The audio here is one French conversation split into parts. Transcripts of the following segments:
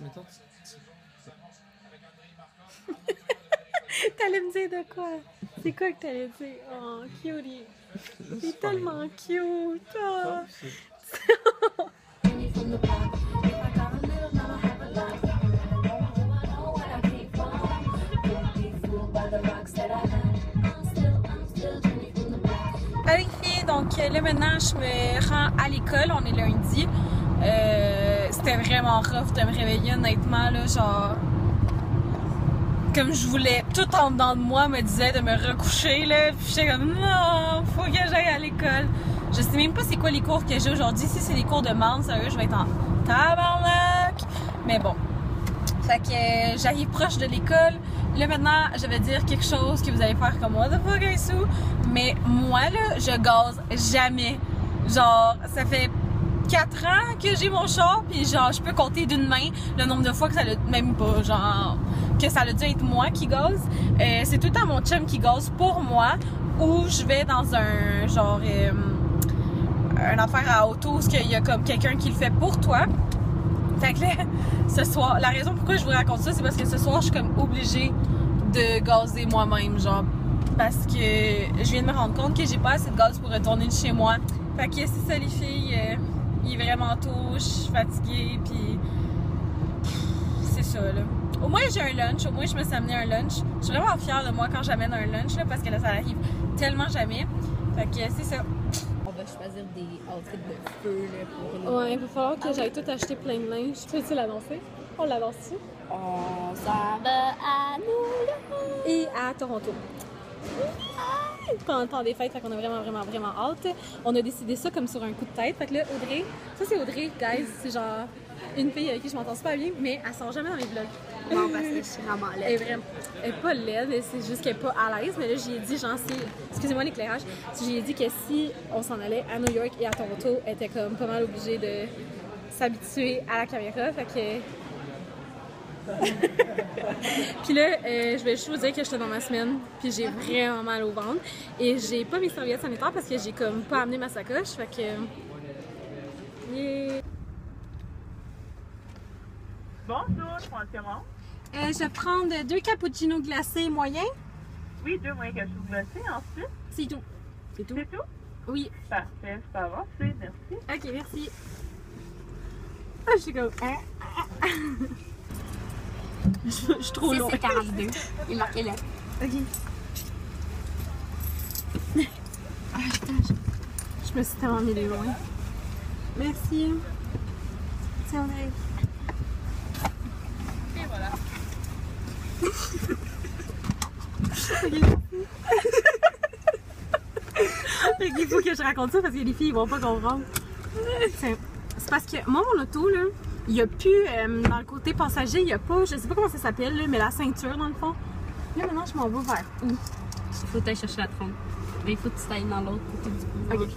Mettons, T'allais me dire de quoi? C'est quoi que t'allais dire? Oh, cutie. C'est tellement cute. Oh. Allez, filles, donc là maintenant je me rends à l'école, on est lundi. C'était vraiment rough de me réveiller, honnêtement, là, genre. Comme je voulais, tout en dedans de moi me disait de me recoucher, là. Puis j'étais comme, non, faut que j'aille à l'école. Je sais même pas c'est quoi les cours que j'ai aujourd'hui. Si c'est les cours de maths, sérieux, je vais être en tabarnak. Mais bon. Fait que j'arrive proche de l'école. Là, maintenant, je vais dire quelque chose que vous allez faire comme, what the fuck, Aïssou? Mais moi, là, je gaze jamais. Genre, ça fait 4 ans que j'ai mon char, puis genre, je peux compter d'une main le nombre de fois que ça l'a, même pas, genre, que ça a dû être moi qui gaze. C'est tout le temps mon chum qui gaze pour moi, ou je vais dans un, genre, une affaire à auto, où il y a comme quelqu'un qui le fait pour toi. Fait que là, ce soir, la raison pourquoi je vous raconte ça, c'est parce que ce soir, je suis comme obligée de gazer moi-même, genre, parce que je viens de me rendre compte que j'ai pas assez de gaz pour retourner de chez moi. Fait que c'est ça, les filles. Il est vraiment tôt, je suis fatiguée, puis c'est ça, là. Au moins, j'ai un lunch, au moins, je me suis amené un lunch. Je suis vraiment fière de moi quand j'amène un lunch, là, parce que là, ça arrive tellement jamais. Fait que c'est ça. On va choisir des outfits de feu, là, pour... Ouais, il va falloir que j'aille tout acheter plein de linge. Peux-tu la danser? On la danse-tu? On s'en va à New York! Et à Toronto. Pendant le temps des fêtes, fait qu'on a vraiment hâte. On a décidé ça comme sur un coup de tête. Fait que là, Audrey, ça c'est Audrey, guys, c'est genre une fille avec qui je m'entends super bien, mais elle sort jamais dans les vlogs. Non, parce que je suis vraiment laide. Elle est pas laide, c'est juste qu'elle est pas à l'aise, mais là j'ai dit, genre, excusez-moi l'éclairage, j'ai dit que si on s'en allait à New York et à Toronto, elle était comme pas mal obligée de s'habituer à la caméra, fait que... Puis là, je vais juste vous dire que j'étais dans ma semaine, puis j'ai vraiment mal au ventre. Et j'ai pas mes serviettes sanitaires parce que j'ai comme pas amené ma sacoche, fait que... Yeah. Bonjour, je prends comment? Je vais prendre 2 cappuccinos glacés moyens. Oui, 2 moyens cappuccinos glacés, ensuite. C'est tout. C'est tout? C'est tout? Oui. Parfait, c'est avancé, merci. Ok, merci. Ah, je suis comme... Je suis trop loin. C'est 42. Il marquait là. Ok. Ah, je me suis tellement mis loin. Merci. Tiens, on arrive. Et voilà. Il faut que je raconte ça parce que les filles ils vont pas comprendre. C'est parce que moi, mon auto, là, il n'y a plus, dans le côté passager, il n'y a pas, je sais pas comment ça s'appelle, là, mais la ceinture dans le fond. Là, maintenant, je m'en vais vers où? Il faut aller chercher la trompe. Mais il faut que tu t'ailles dans l'autre côté du coup. Ok.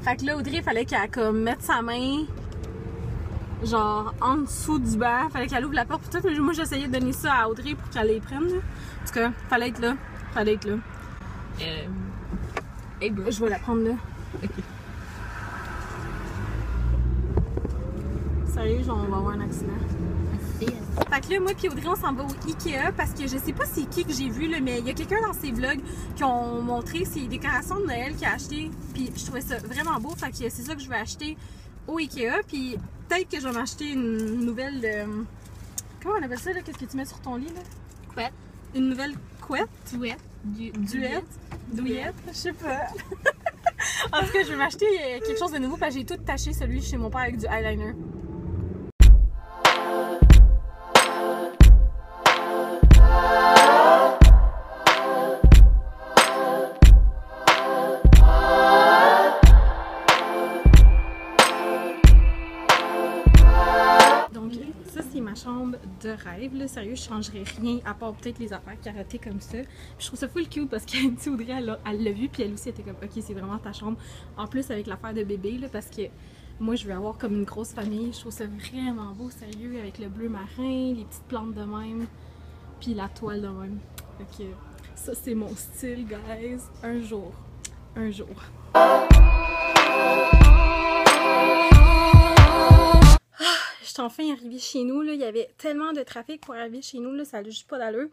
Fait que là, Audrey, il fallait qu'elle comme, mette sa main, genre, en dessous du banc. Fallait qu'elle ouvre la porte. Puis tout, mais moi, j'essayais de donner ça à Audrey pour qu'elle les prenne. Là. En tout cas, fallait être là. Fallait être là. Hey bro. Je vais la prendre là. Ok. Sérieux, genre, on va avoir un accident. Fait que là, moi puis Audrey, on s'en va au Ikea parce que je sais pas c'est qui que j'ai vu, là, mais il y a quelqu'un dans ses vlogs qui ont montré ses décorations de Noël qu'il a acheté. Puis je trouvais ça vraiment beau. Fait que c'est ça que je vais acheter au Ikea. Puis peut-être que je vais m'acheter une nouvelle... comment on appelle ça, là? Qu'est-ce que tu mets sur ton lit, là? Couette. Une nouvelle couette? Douette. Douillette? Je sais pas. En tout cas, je vais m'acheter quelque chose de nouveau parce que j'ai tout taché celui chez mon père avec du eyeliner. Chambre de rêve, là, sérieux, je changerais rien à part peut-être les affaires carottées comme ça. Puis je trouve ça full cute parce que Audrey, elle l'a vu, puis elle aussi était comme ok, c'est vraiment ta chambre. En plus avec l'affaire de bébé, là, parce que moi je veux avoir comme une grosse famille. Je trouve ça vraiment beau, sérieux, avec le bleu marin, les petites plantes de même, puis la toile de même. Fait que ça c'est mon style, guys. Un jour. Un jour. Je suis enfin arrivée chez nous, là. Il y avait tellement de trafic pour arriver chez nous, là, ça n'a juste pas d'allure.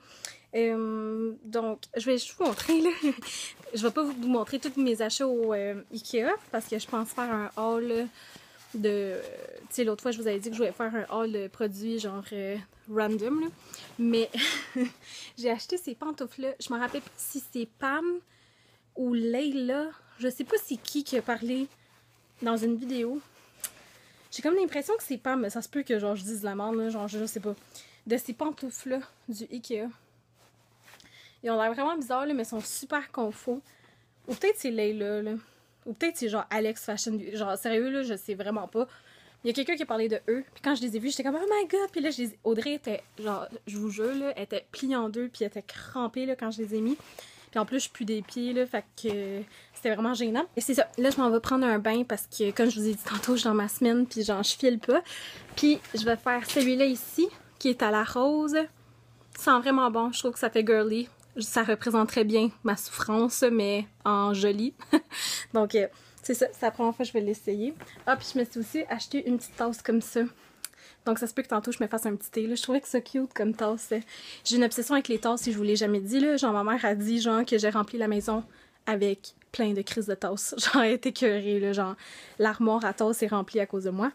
Donc, je vais juste vous montrer, là. Je vais pas vous montrer tous mes achats au Ikea, parce que je pense faire un haul là, de... Tu sais, l'autre fois, je vous avais dit que je voulais faire un haul de produits genre random, là. Mais j'ai acheté ces pantoufles-là. Je me rappelle pas si c'est Pam ou Leila. Je sais pas c'est qui a parlé dans une vidéo. J'ai comme l'impression que c'est Pam, mais ça se peut que genre je dise la merde, là, genre je sais pas. De ces pantoufles-là du Ikea. Ils ont l'air vraiment bizarres, là, mais ils sont super confos. Ou peut-être c'est Leila, là. Ou peut-être c'est genre Alex Fashion. Genre sérieux, là, je sais vraiment pas. Il y a quelqu'un qui a parlé de eux. Puis quand je les ai vus, j'étais comme oh my god. Puis là, Audrey était genre, je vous jure, là, elle était pliée en deux. Puis elle était crampée là, quand je les ai mis. Puis en plus, je pue des pieds, là. Fait que c'était vraiment gênant. Et c'est ça. Là, je m'en vais prendre un bain parce que, comme je vous ai dit tantôt, je suis dans ma semaine. Puis genre, je file pas. Puis je vais faire celui-là ici, qui est à la rose. Ça sent vraiment bon. Je trouve que ça fait girly. Ça représenterait bien ma souffrance, mais en joli. Donc, c'est ça. C'est la première fois que je vais l'essayer. Ah, puis je me suis aussi acheté une petite tasse comme ça. Donc, ça se peut que tantôt, je me fasse un petit thé. Là. Je trouvais que c'est cute comme tasse. J'ai une obsession avec les tasses, si je vous l'ai jamais dit. Là. Genre, ma mère a dit genre que j'ai rempli la maison avec plein de crises de tasses. Genre, elle était écœurée. Là. Genre, l'armoire à tasses est remplie à cause de moi.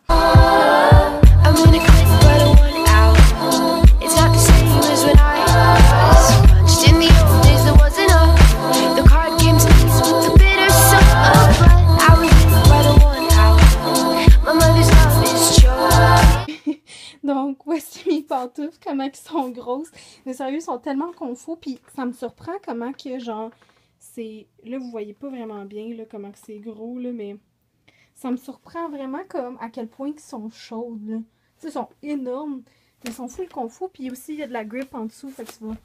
Donc, voici mes pantoufles, comment elles sont grosses. Mais sérieux, ils sont tellement confos, puis ça me surprend comment que, genre, c'est... Là, vous voyez pas vraiment bien, là, comment que c'est gros, là, mais ça me surprend vraiment comme à quel point ils sont chauds, là. Tu sais, ils sont énormes, mais ils sont full confos, puis aussi, il y a de la grip en dessous, fait que tu vas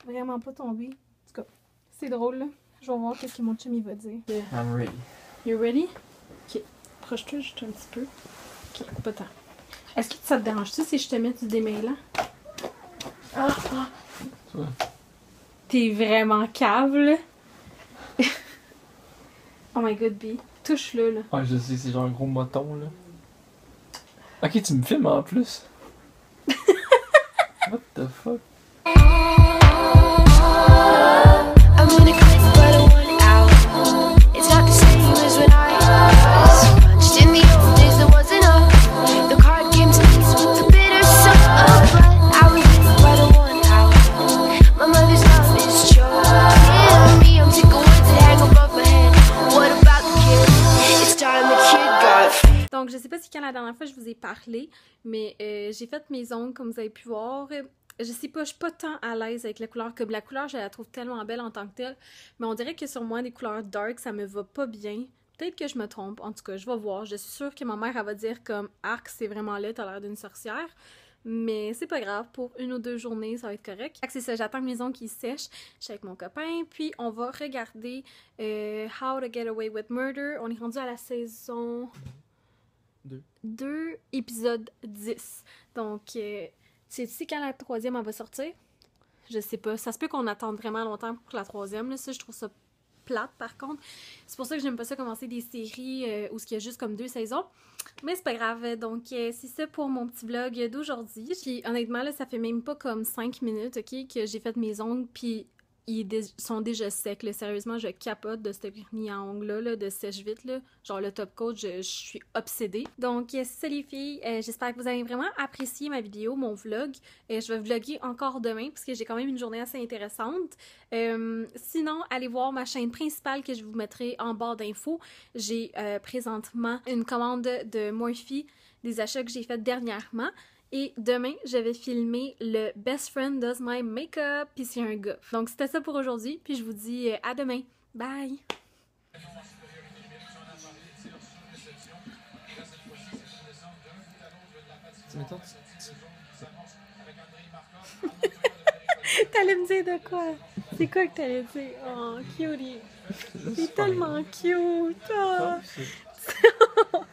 vraiment pas tomber. En tout cas, c'est drôle, là. Je vais voir ce que mon chum, il va dire. I'm ready. You ready? Ok, approche-toi juste un petit peu. Ok, pas tant. Est-ce que ça te dérange-tu si je te mets du démêlant? Ah! Ouais. T'es vraiment cave, là! Oh my god, B. Touche-le, là. Ouais, je sais, c'est genre un gros moton, là. Ok, tu me filmes en plus. What the fuck? Donc, je sais pas si quand la dernière fois je vous ai parlé, mais j'ai fait mes ongles, comme vous avez pu voir. Je sais pas, je suis pas tant à l'aise avec la couleur, que la couleur, je la trouve tellement belle en tant que telle. Mais on dirait que sur moi, des couleurs dark, ça me va pas bien. Peut-être que je me trompe, en tout cas, je vais voir. Je suis sûre que ma mère, elle va dire comme « Arc, c'est vraiment laid, t'as l'air d'une sorcière ». Mais c'est pas grave, pour 1 ou 2 journées, ça va être correct. C'est ça, j'attends que mes ongles qui sèchent. Je suis avec mon copain, puis on va regarder How to Get Away with Murder. On est rendu à la saison 2, épisode 10. Donc, sais-tu quand la 3e elle va sortir? Je sais pas. Ça se peut qu'on attende vraiment longtemps pour la 3e. Là. Ça, je trouve ça plate, par contre. C'est pour ça que j'aime pas ça commencer des séries où il y a juste comme 2 saisons. Mais c'est pas grave. Donc, c'est ça pour mon petit vlog d'aujourd'hui. Puis, honnêtement, là, ça fait même pas comme 5 minutes, OK, que j'ai fait mes ongles, puis ils sont déjà secs, là. Sérieusement, je capote de ce vernis à ongles là, de sèche-vite, là. Genre le top coat, je suis obsédée. Donc, c'est ça les filles. J'espère que vous avez vraiment apprécié ma vidéo, mon vlog. Je vais vlogger encore demain, parce que j'ai quand même une journée assez intéressante. Sinon, allez voir ma chaîne principale que je vous mettrai en barre d'infos. J'ai présentement une commande de Morphe, des achats que j'ai fait dernièrement. Et demain, je vais filmer le Best Friend Does My Makeup, puis c'est un gars. Donc c'était ça pour aujourd'hui, puis je vous dis à demain. Bye! T'allais me dire de quoi? C'est quoi que t'allais dire? Oh, cutie! C'est tellement cute! Oh.